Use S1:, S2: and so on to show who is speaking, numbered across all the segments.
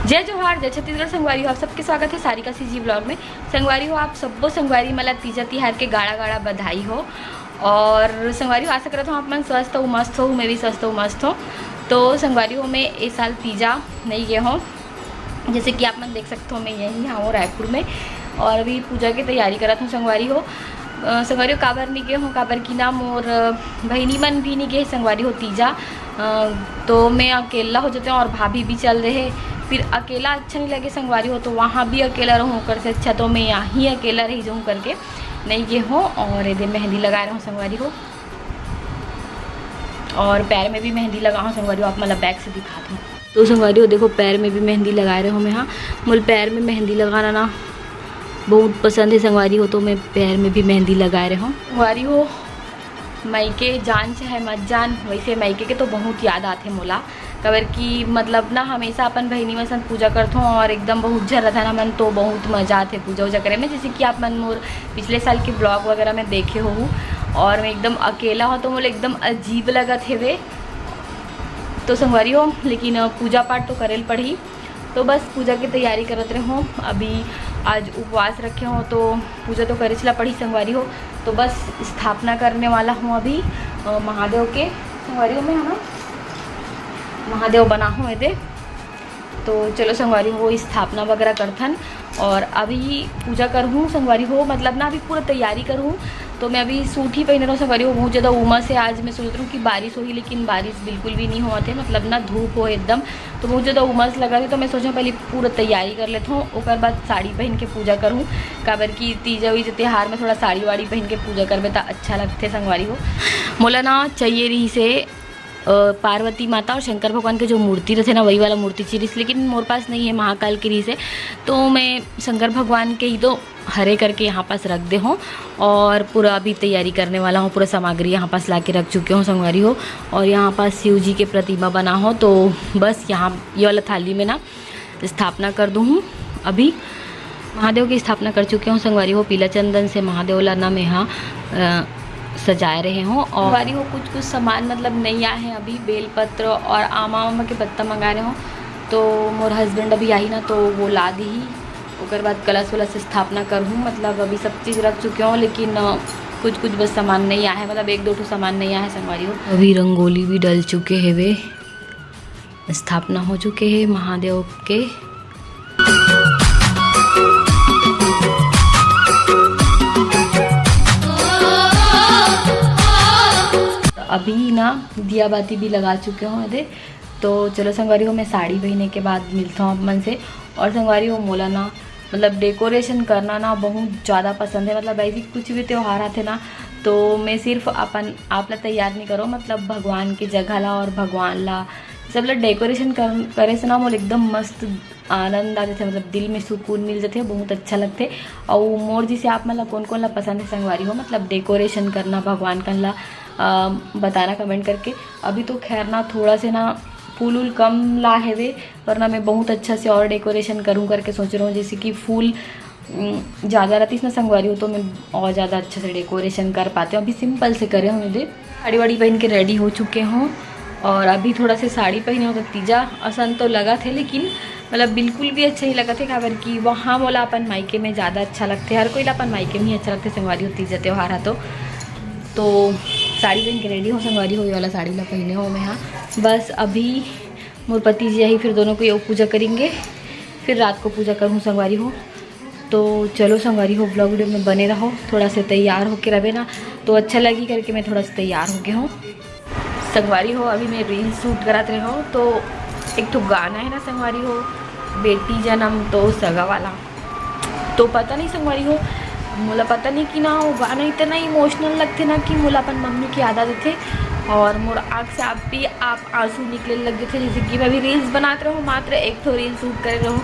S1: जय जोहार, जय छत्तीसगढ़। संगवारी हो आप सबके स्वागत है सारिका सीजी ब्लॉग में। संगवारी हो आप सबको संगवारी मतलब तीजा तिहार के गाड़ा गाड़ा बधाई हो। और संगवारी हो आशा करता हूँ आप मन स्वस्थ हो, मस्त हो, मैं भी स्वस्थ हूँ, मस्त हो। तो संगवारी हो मैं इस साल तीजा नहीं गए हूँ, जैसे कि आप मन देख सकते हो मैं यहीं हूँ रायपुर में और अभी पूजा की तैयारी करा हूँ। संगवारी हो काबर नहीं गए हूँ, काबर की नाम और बहनी मन भी नहीं गए संगवारी हो तीजा। तो मैं अकेला हो जाते हैं और भाभी भी चल रहे, फिर अकेला अच्छा नहीं लगे संगवारी हो, तो वहाँ भी अकेला रहूँ कर से अच्छा तो मैं यहाँ ही अकेला रह जाऊँ करके नहीं गए हूँ। और ये मेहंदी लगा रहा हूँ संगवारी हो, और पैर में भी मेहंदी लगा हूँ संगवारी हो। आप मतलब बैक से दिखाती हूँ तो संगवारी हो देखो पैर में भी मेहंदी लगा रहे हो मैं। हाँ मुझे पैर में मेहंदी लगाना ना बहुत पसंद है संगवारी हो, तो मैं पैर में भी मेहंदी लगा रहे हूँ। संगवारी हो मायके जान चाहे मत जान, वैसे मायके के तो बहुत याद आते मोला, कबर की मतलब ना हमेशा अपन बहनी में संग पूजा करते हूँ और एकदम बहुत झर रहता है ना मन, तो बहुत मज़ा आते पूजा वूजा करे में। जैसे कि आप मन मोर पिछले साल के ब्लॉग वगैरह में देखे हो, और मैं एकदम अकेला हो तो मुझे एकदम अजीब लगा थे वे। तो संगवारी हो लेकिन पूजा पाठ तो करेल पड़ी, तो बस पूजा की तैयारी करते रहे हो। अभी आज उपवास रखे हो तो पूजा तो करे चला पड़ी संगवारी हो। तो बस स्थापना करने वाला हूँ अभी महादेव के संगवारी हो में, है ना महादेव बना हूँ ये। तो चलो संगवारी हो स्थापना वगैरह करथन और अभी पूजा करूँ संगवारी हो, मतलब ना अभी पूरा तैयारी करूँ। तो मैं अभी सूट ही पहने रहा हूँ संगवारी हो, बहुत ज़्यादा उमस है। आज मैं सोच रहा हूँ कि बारिश होगी, लेकिन बारिश बिल्कुल भी नहीं हुआ थे, मतलब ना धूप हो एकदम, तो बहुत ज़्यादा उमस लगा थी। तो मैं सोचा पहले पूरा तैयारी कर लेता हूँ, उसके बाद साड़ी पहन के पूजा करूँ, काबर की तीजा वीजा त्योहार में थोड़ा साड़ी वाड़ी पहन के पूजा करवे तो अच्छा लगते संगवारी हो। मोला ना चाहिए रही से पार्वती माता और शंकर भगवान के जो मूर्ति रहते ना वही वाला मूर्ति चाहिए, लेकिन मोर पास नहीं है महाकाल की री से, तो मैं शंकर भगवान के ही तो हरे करके यहाँ पास रख दे हूँ। और पूरा अभी तैयारी करने वाला हूँ, पूरा सामग्री यहाँ पास ला के रख चुके हूँ संगवारी हो। और यहाँ पास शिव जी के प्रतिमा बना हो, तो बस यहाँ ये वाला थाली में ना स्थापना कर दूँ हूँ। अभी महादेव की स्थापना कर चुके हूँ संगवारी हो, पीला चंदन से महादेव लाना में यहाँ सजाए रहे हों। और संगवारी हो कुछ सामान मतलब नहीं आए हैं अभी, बेलपत्र और आमा के पत्ता मंगा रहे हों, तो मोर हस्बैंड अभी आई ना तो वो ला दी ही। उसके बाद कलश वलश स्थापना करूँ, मतलब अभी सब चीज़ रख चुके हूँ, लेकिन कुछ बस सामान नहीं आया है, मतलब एक दो सामान नहीं आया है संगवारी हो। अभी रंगोली भी डल चुके हैं, वे स्थापना हो चुके हैं महादेव के। अभी ना दिया बाती भी लगा चुके हों इधर। तो चलो संगवारी हो मैं साड़ी पहनने के बाद मिलता हूँ मन से। और संगवारी हो मोला ना मतलब डेकोरेशन करना ना बहुत ज़्यादा पसंद है, मतलब ऐसी कुछ भी त्यौहार आते ना तो मैं सिर्फ आप ला तैयार नहीं करो, मतलब भगवान की जगह ला और भगवान ला सब लोग डेकोरेशन करे से ना मोल एकदम मस्त आनंद आ जाते, मतलब दिल में सुकून मिल जाते, बहुत अच्छा लगते। और मोर जी से आप मतलब कौन ला पसंद है संगवारी हो, मतलब डेकोरेशन करना भगवान का ला बताना कमेंट करके। अभी तो खैर ना थोड़ा से ना फूल कम ला है वे, वरना मैं बहुत अच्छा से और डेकोरेशन करूँ करके सोच रहा हूँ। जैसे कि फूल ज़्यादा रहती ना संगवारी हो तो मैं और ज़्यादा अच्छे से डेकोरेशन कर पाते हूँ। अभी सिंपल से करे हूँ, मुझे साड़ी वाड़ी पहन के रेडी हो चुके हों और अभी थोड़ा से साड़ी पहने हो तो तीजा आसान तो लगा थे, लेकिन मतलब बिल्कुल भी अच्छा नहीं लगा थे, खबर कि वहाँ बोला अपन मायके में ज़्यादा अच्छा लगते, हर कोई अपन मायके में ही अच्छा लगते संगवारी हो तीजा त्यौहार है तो साड़ी पहन के रेडी हो संगवारी हो, ये वाला साड़ी ला पहने हो मैं। यहाँ बस अभी मोर पति जी आई, फिर दोनों को ये पूजा करेंगे, फिर रात को पूजा करूँ संगवारी हो। तो चलो संगवारी हो ब्लॉग वीडियो में बने रहो, थोड़ा से तैयार होके रहे ना तो अच्छा लगी करके मैं थोड़ा सा तैयार हो गया हूँ संगवारी हो। अभी मैं रील शूट कराते रहे हो, तो एक तो गाना है ना संगवारी हो बेटी जन्म तो सगा वाला, तो पता नहीं संगवारी हो मोला पता नहीं कि ना वो गाना इतना इमोशनल लगते ना कि मोला अपन मम्मी की याद आते थे, और मोर आँख से आप आंसू निकले लगे थे। जैसे कि मैं भी रील्स बनाते रहूँ, मात्र एक तो रील शूट करे रहूँ,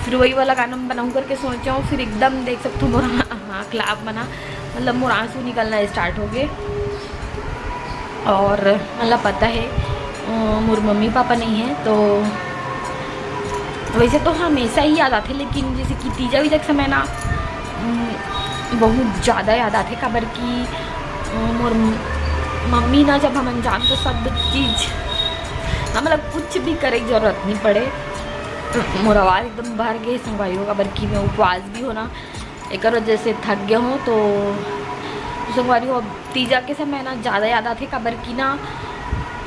S1: फिर वही वाला गाना बनाऊँ करके सोचा हूँ, फिर एकदम देख सकते हो मोर आँख लाभ बना, मतलब मोर आंसू निकलना स्टार्ट हो गए। और मतलब पता है मोर मम्मी पापा नहीं है, तो वैसे तो हमेशा ही याद आते, लेकिन जैसे कि तीजा वीजा के समय ना बहुत ज़्यादा याद आते, खबर की मोर मम्मी ना जब हम जान तो सब चीज़ मतलब कुछ भी करे की ज़रूरत नहीं पड़े, मोर आवाज़ एकदम भर गई संगवारियों का बल्कि मैं उपवास भी हो ना एक वजह से थक गया हूँ। तो संगवारियों अब तीजा के समय ना ज़्यादा याद आते कबर की ना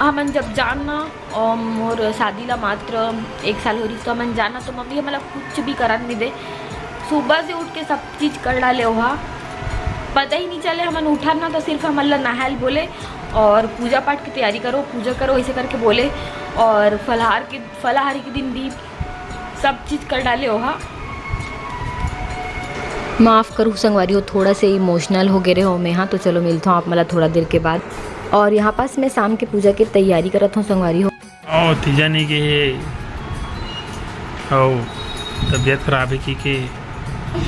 S1: हमन जब जानना और मोर शादी ला मात्र 1 साल हो रही तो हमन जाना तो मम्मी हमारा कुछ भी करन नहीं दे। सुबह से उठ के सब चीज़ कर डाले वहाँ पता ही नहीं चले हमन उठा ना तो सिर्फ हमन नहाल बोले और पूजा पाठ की तैयारी करो पूजा करो ऐसे करके बोले और फलाहारी के दिन भी सब चीज़ कर डाले वहाँ। माफ़ करूँ संगवारी हो थोड़ा से इमोशनल हो गए हो मैं। हाँ तो चलो मिलता हूँ आप मला थोड़ा देर के बाद। और यहाँ पास मैं शाम के पूजा की तैयारी करत हूँ संगवारी हो।
S2: तीजा नहीं के तबीयत खराब है कि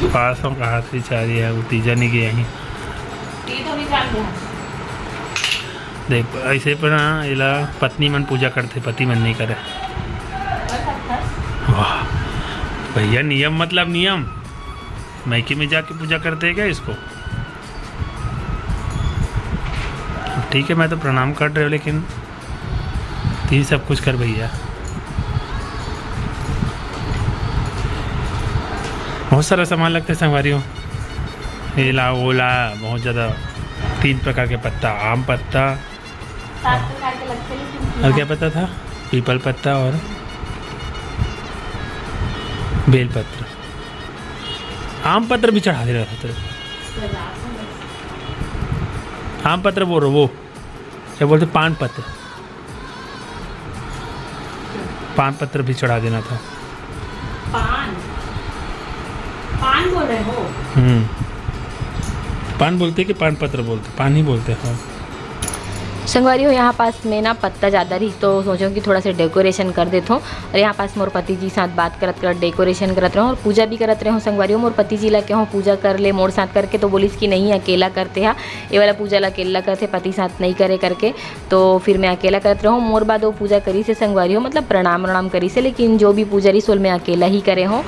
S2: पास हम कहा से चारी है वो तीजा नहीं गया ही देख ऐसे पर ना इला पत्नी मन पूजा करते पति मन नहीं करे। वाह भैया नियम मतलब नियम मैके में जाके पूजा करते हैं क्या इसको। ठीक है मैं तो प्रणाम कर रहे हो लेकिन ती सब कुछ कर भैया। बहुत सारा सामान लगता है संगवारियों एला ओला बहुत ज़्यादा 3 प्रकार के पत्ता आम पत्ता
S1: 7 प्रकार के लगते हैं।
S2: और क्या पत्ता था पीपल पत्ता और बेलपत्र आम पत्र भी चढ़ा दे रहा था तेरे आम पत्र बोल रहे वो क्या बोलते पान पत्र भी चढ़ा देना था।
S1: पान बोल रहे हो?
S2: पान बोलते कि पान पत्र बोलते पान ही बोलते हैं।
S1: संगवारी हो यहाँ पास में ना पत्ता ज़्यादा रही तो सोचो कि थोड़ा सा डेकोरेशन कर देता हूँ। और यहाँ पास मोर पति जी साथ बात करत कर डेकोरेशन करत रहो और पूजा भी करत रहे हो। संगवारी हो मोर पति जी ला के हो पूजा कर ले मोर साथ करके तो बोलिस कि नहीं अकेला करते हैं ये वाला पूजा ला अकेला करते पति साथ नहीं करे करके तो फिर मैं अकेला करत रहूँ। मोर बाद वो पूजा करी से संगवारी हो मतलब प्रणाम करी से लेकिन जो भी पूजा रही सोल मैं अकेला ही करे हूँ।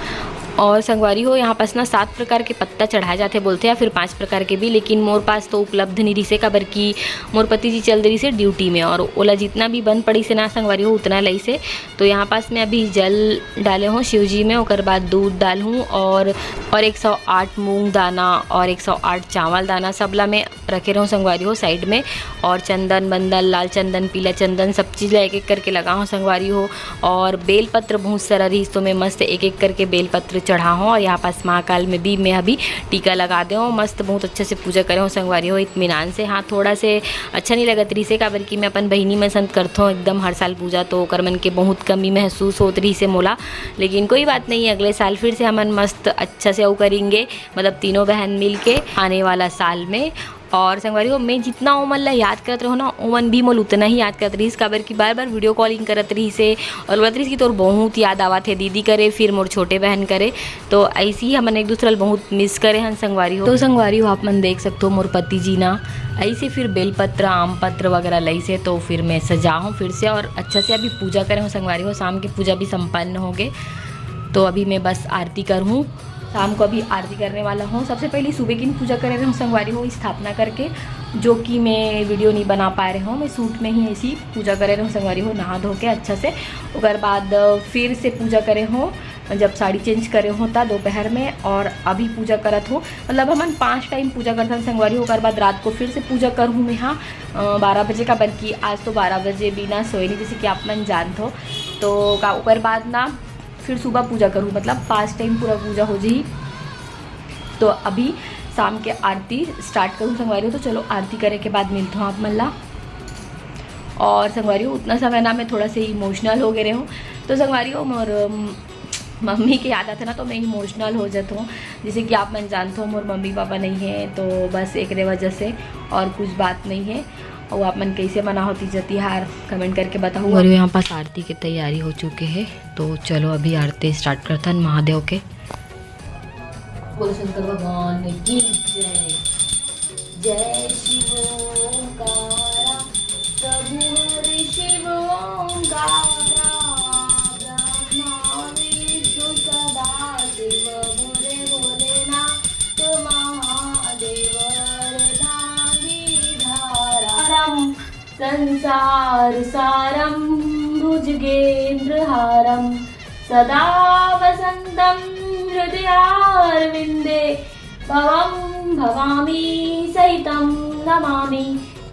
S1: और संगवारी हो यहाँ पास ना 7 प्रकार के पत्ता चढ़ाए जाते बोलते हैं फिर 5 प्रकार के भी लेकिन मोर पास तो उपलब्ध नहीं रही से कबर की मोर पति जी चल रही से ड्यूटी में और ओला जितना भी बन पड़ी से ना संगवारी हो उतना लई से। तो यहाँ पास मैं अभी जल डाले हूँ शिव जी में और बाद दूध डाल हूँ और 108 मूंग दाना और 108 चावल दाना सबला में रखे रहूँ संगवारी हो साइड में। और चंदन बंदन लाल चंदन पीला चंदन सब चीज़ एक एक करके लगा हूँ संगवारी हो। और बेलपत्र बहुत सारा रही तो मैं मस्त एक एक करके बेलपत्र चढ़ा हूँ। और यहाँ पास महाकाल में भी मैं अभी टीका लगा दे हूँ मस्त बहुत अच्छे से पूजा करे हूँ संगवारी हो इत्मीनान से। हाँ थोड़ा से अच्छा नहीं लगत रही से काबर कि मैं अपन बहिनी में संत करता हूँ एकदम हर साल पूजा तो कर मन के बहुत कमी महसूस होत रही से मोला। लेकिन कोई बात नहीं अगले साल फिर से हमन मस्त अच्छा से वो करेंगे मतलब तीनों बहन मिल के आने वाला साल में। और संगवारी हो मैं जितना ओमन ला याद करत रहो ना ओमन भी मोल उतना ही याद करत रही काबर की बार बार वीडियो कॉलिंग करत रही से और बोलत रही कि तोर बहुत याद आवत है दीदी करे फिर मोर छोटे बहन करे तो ऐसी ही हमन एक दूसरे बहुत मिस करे हन संगवारी हो। तो संगवारी हो आप मन देख सकते हो मोर पति जी ना ऐसे फिर बेलपत्र आम पत्र वगैरह लई से तो फिर मैं सजा हूँ फिर से और अच्छा से अभी पूजा करे हूँ संगवारी हो। शाम की पूजा भी संपन्न हो गए तो अभी मैं बस आरती करूँ शाम को अभी आरती करने वाला हूँ। सबसे पहले सुबह की पूजा कर रहे हूँ संगवारी हो स्थापना करके जो कि मैं वीडियो नहीं बना पा रहे हूँ मैं सूट में ही ऐसी पूजा कर रहे हूँ संगवारी हो नहा धो के अच्छा से। उसके बाद फिर से पूजा करे हूँ जब साड़ी चेंज करे होता दोपहर में और अभी पूजा करत हो मतलब हमन 5 टाइम पूजा करते संगवारी होकर बाद रात को फिर से पूजा कर हूँ मैं। हाँ 12 बजे का बल्कि आज तो 12 बजे बिना सोए नहीं जैसे कि आप मन जानते हो तो ऊपर बाद ना फिर सुबह पूजा करूँ मतलब 5 टाइम पूरा पूजा हो जाए। तो अभी शाम के आरती स्टार्ट करूँ संगवारी हो तो चलो आरती करे के बाद मिलता हूँ आप मल्ला। और संगवारी हो उतना समय ना मैं थोड़ा से इमोशनल हो गए हूँ तो संगवारी हो मोर मम्मी की याद आते ना तो मैं इमोशनल हो जाता हूँ जैसे कि आप मन जानते हो मोर मम्मी पापा नहीं है तो बस एक वजह से और कुछ बात नहीं है। और आप मन कैसे मना होती जाती हार कमेंट करके बताओ। और यहाँ पास आरती की तैयारी हो चुके हैं तो चलो अभी आरती स्टार्ट करते हैं महादेव के। बोलो शंकर भगवान की जय जय शिव ओंकारा प्रभु हरि शिव ओंकारा ब्रह्मा विष्णु सदा शिव भोले भोलेनाथ महादेव धाम संसार सारम भुजगेंद्र हारम सदा वसन्तं हृदयारविन्दे भवं भवामी सहितं नमामि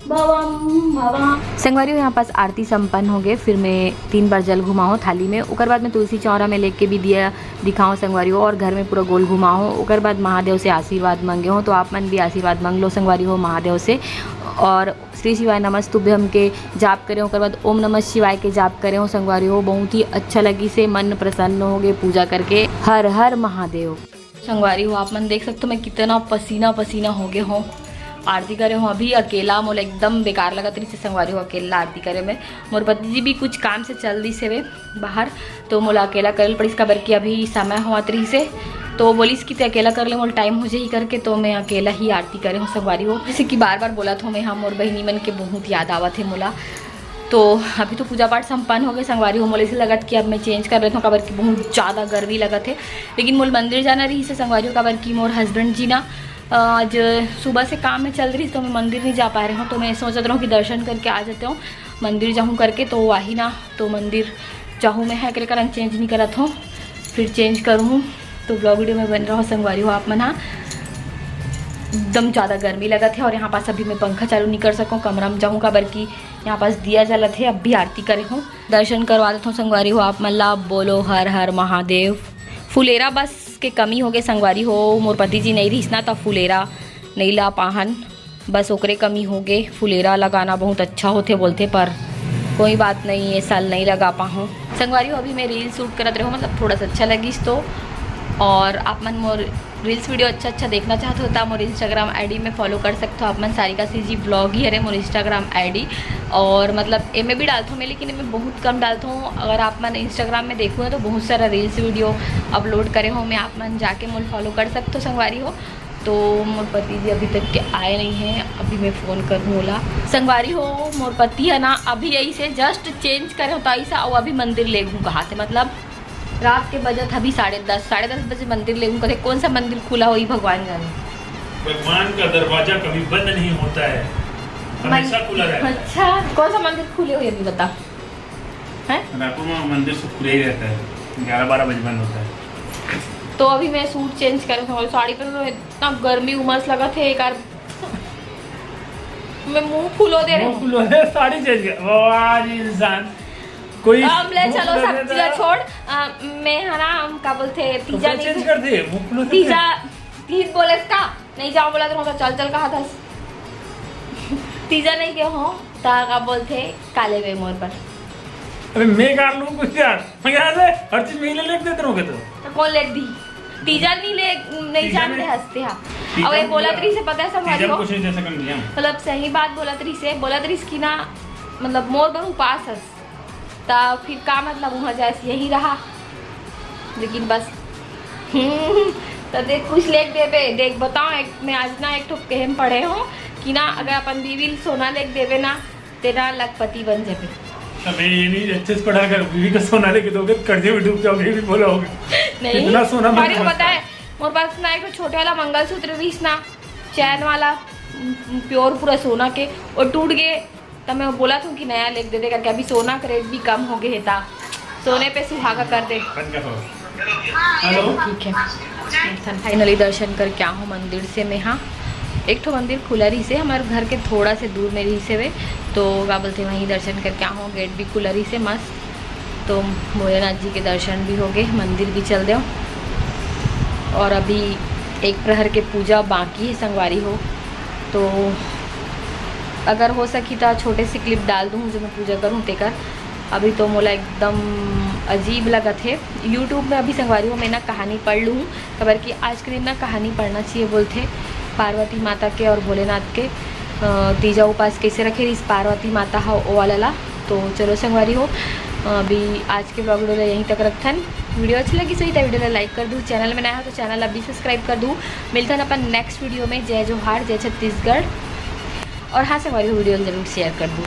S1: भवं भवा। संगवारी यहाँ पास आरती संपन्न हो गए, फिर मैं 3 बार जल घुमाऊँ थाली में। उकर बाद में तुलसी चौरा में लेके भी दिया दिखाऊँ संगवारी हो, और घर में पूरा गोल घुमाऊँ। उकर बाद महादेव से आशीर्वाद मांगे हो, तो आप मन भी आशीर्वाद मांग लो संगवारी हो महादेव से। और श्री शिवाय नमस्तुभ्यम के जाप करें, उकर बाद ओम नमः शिवाय के जाप करें हो संगवारी हो। बहुत ही अच्छा लगी से, मन प्रसन्न हो गए पूजा करके। हर हर महादेव। संगवारी हो आप मन देख सकते हो मैं कितना पसीना पसीना हो गए हूँ। आरती करे हूँ अभी अकेला, मोला एकदम बेकार लगा तरी से संगवारी हो अकेला आरती करे में। मोर पति जी भी कुछ काम से चल दी से वे बाहर, तो मोला अकेला करल पड़ी खबर कि अभी समय हुआ तरी से, तो बोलिस कि ते अकेला कर ले, मोल टाइम हो जाए करके, तो मैं अकेला ही आरती करे हूँ संगवारी हो। जैसे कि बार बार बोला था मैं, हाँ मोर बहनी मन के बहुत याद आवत है मोला। तो अभी तो पूजा पाठ संपन्न हो गए संगवारी हो। मोले से लगत कि अब मैं चेंज कर लेता हूँ खबर की बहुत ज़्यादा गर्मी लगत है, लेकिन मोल मंदिर जाना रही से संगवारी हो खबर की मोर हस्बैंड जी ना आज सुबह से काम में चल रही, तो मैं मंदिर नहीं जा पा रही हूँ। तो मैं सोच रहा हूँ कि दर्शन करके आ जाते हूँ, मंदिर जाऊँ करके, तो वही ना तो मंदिर जाऊँ मैं है करे कारण चेंज नहीं करत हूँ, फिर चेंज करूँ। तो ब्लॉग वीडियो में बन रहा हूँ संगवारी हो आप मना। एकदम ज़्यादा गर्मी लगा थे, और यहाँ पास अभी मैं पंखा चालू नहीं कर सकूँ, कमरा में जाऊँ काबर की यहाँ पास दिया जला थे। अब भी आरती करे हूँ, दर्शन करवा देता हूँ संगवारी हो आप मल्ला। बोलो हर हर महादेव। फुलेरा बस के कमी हो गए संगवारी हो, मोर पति जी नहीं रही ना, तब फुलेरा नहीं ला पाहन, बस ओकरे कमी हो गए। फुलेरा लगाना बहुत अच्छा होते बोलते, पर कोई बात नहीं, ये साल नहीं लगा पाऊँ संगवारी हो। अभी मैं रील शूट करत रही हूँ, मतलब थोड़ा सा अच्छा लगी तो। और आप मन मोर रील्स वीडियो अच्छा देखना चाहते हो तो मोर इंस्टाग्राम आईडी में फॉलो कर सकते हो आप मन। सारिका सीजी ब्लॉग ही है मोर इंस्टाग्राम आईडी, और मतलब एम भी डालता हूँ मैं, लेकिन मैं बहुत कम डालता हूँ। अगर आप मन इंस्टाग्राम में देखो तो बहुत सारा रील्स वीडियो अपलोड करे हो मैं, आप मन जाके मोर फॉलो कर सकते हो संगवारी हो। तो मोर पति जी अभी तक के आए नहीं हैं, अभी मैं फ़ोन करूँ बोला संगवारी हो। मोर पति है ना अभी यही से जस्ट चेंज करे हो तो ऐसा, और अभी मंदिर ले घूँ कहाँ से, मतलब रात के बजट अभी 10:30 बजे मंदिर ले कहे कौन सा मंदिर खुला हो भगवान जाने।
S2: भगवान का दरवाजा कभी बंद नहीं होता है, हमेशा खुला रहता है।
S1: अच्छा कौन सा मंदिर खुले हो ये भी बता है?
S2: रायपुर में मंदिर सब खुले ही रहता है, 11-12 बजे बंद होता है।
S1: तो अभी मैं सूट चेंज कर रहा हूँ, साड़ी पर इतना गर्मी उमस लगा थे एक बार मैं मुंह फुलो दे रही हूँ।
S2: साड़ी चेंज कर वो आज इंसान कोई
S1: ले चलो सब चीज़ छोड़। मैं है ना क्या बोलते तीजा नहीं
S2: चेंज कर दे,
S1: तीज बोले का नहीं जाओ बोला तो चल कहा था तीजा नहीं गए हो का बोलते काले वे मोर पर।
S2: अबे मैं कर लूं कुछ यार, मैं यहाँ से हर चीज में ले लेके देते रहोगे तो
S1: कौन लेक दी तीजा नहीं जानते हंसते हाँ। अब ये बोला तरी से पता है संभाली हो, मतलब सही बात बोला तरी की ना, मतलब मोर पर उपास हंस ता फिर का मतलब वहाँ जाए यही रहा, लेकिन बस तो देख कुछ लेक देवे देख बताओ। मैं आज ना एक ठोक कहम पढ़े हो कि ना अगर अपन बीवी सोना लेक देवे ना तेरा लखपति बन जाए।
S2: अबे ये नहीं अच्छे से पढ़ा कर, बीवी का सोना लेके दोगे कर्जे में डूब जाओगे, भी बोला होगा
S1: नहीं
S2: इतना सोना मत
S1: पता है। मोर पास ना एक छोटे वाला मंगलसूत्र भी ना चैन वाला प्योर पूरा सोना के और टूट गए, तो मैं बोला था कि नया लेके दे दे करके। अभी सोना का रेट भी कम हो गए था, सोने पे सुहागा कर दे।
S2: हेलो
S1: ठीक है फाइनली दर्शन कर क्या हूँ मंदिर से मैं। हाँ एक तो मंदिर खुला रही से हमारे घर के थोड़ा से दूर में रही से वे, तो क्या बोलते वहीं दर्शन कर क्या हूँ, गेट भी खुला रही से मस्त। तो भोलेनाथ जी के दर्शन भी हो गए, मंदिर भी चल दो। और अभी एक प्रहर के पूजा बाकी है संगवारी हो, तो अगर हो सकी तो छोटे से क्लिप डाल दूँ जो मैं पूजा करूँ तेकर। अभी तो मोला एकदम अजीब लगा थे यूट्यूब में। अभी संगवारी हो मैं ना कहानी पढ़ लूँ खबर कि आज के दिन ना कहानी पढ़ना चाहिए बोलते पार्वती माता के और भोलेनाथ के तीजा उपास कैसे रखे इस पार्वती माता हो ओ वाला। तो चलो संगवारी हो अभी आज के ब्लॉग वीडियो यहीं तक रखन। वीडियो अच्छी लगी सही तो वीडियो ला कर दूँ, चैनल में नया हो तो चैनल अभी सब्सक्राइब कर दूँ। मिलता है अपन नेक्स्ट वीडियो में। जय जोहार, जय छत्तीसगढ़। और हाँ संगवारी हो वीडियो जरूर शेयर कर दूँ।